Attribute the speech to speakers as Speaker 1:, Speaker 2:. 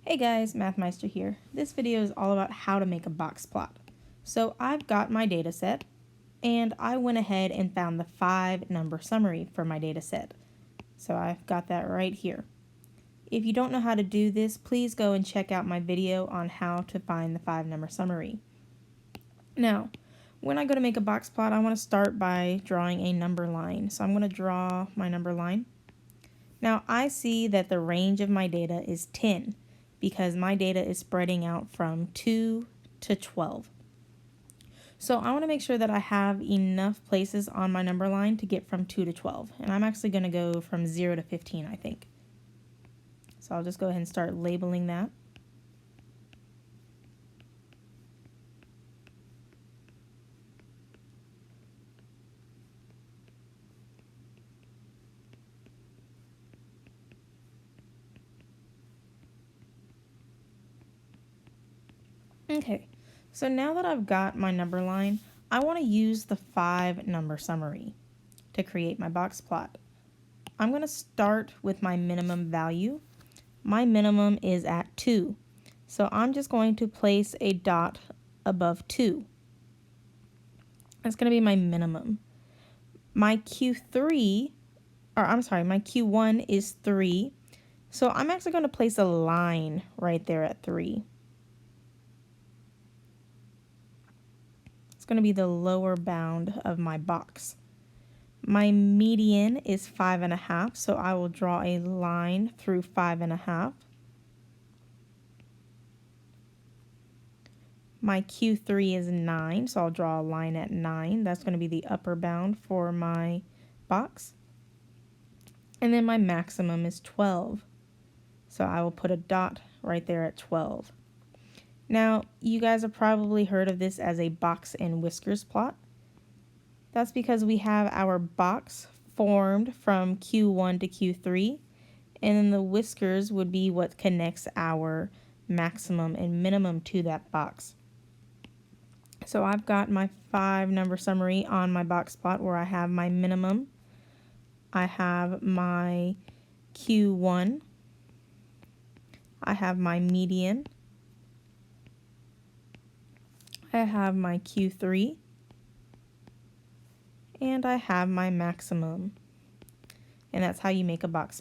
Speaker 1: Hey guys, MathMeister here. This video is all about how to make a box plot. So I've got my data set and I went ahead and found the 5-number summary for my data set. So I've got that right here. If you don't know how to do this, please go and check out my video on how to find the 5-number summary. Now, when I go to make a box plot, I want to start by drawing a number line. So I'm going to draw my number line. Now I see that the range of my data is 10. Because my data is spreading out from 2 to 12. So I want to make sure that I have enough places on my number line to get from 2 to 12. And I'm actually going to go from 0 to 15, I think. So I'll just go ahead and start labeling that. Okay, so now that I've got my number line, I want to use the 5-number summary to create my box plot. I'm going to start with my minimum value. My minimum is at 2, so I'm just going to place a dot above 2. That's going to be my minimum. My Q1 is 3, so I'm actually going to place a line right there at 3. Going to be the lower bound of my box. My median is 5.5, so I will draw a line through 5.5. My Q3 is 9, so I'll draw a line at 9. That's going to be the upper bound for my box. And then my maximum is 12, so I will put a dot right there at 12. Now, you guys have probably heard of this as a box and whiskers plot. That's because we have our box formed from Q1 to Q3, and then the whiskers would be what connects our maximum and minimum to that box. So I've got my 5-number summary on my box plot where I have my minimum, I have my Q1, I have my median, I have my Q3, and I have my maximum. And that's how you make a box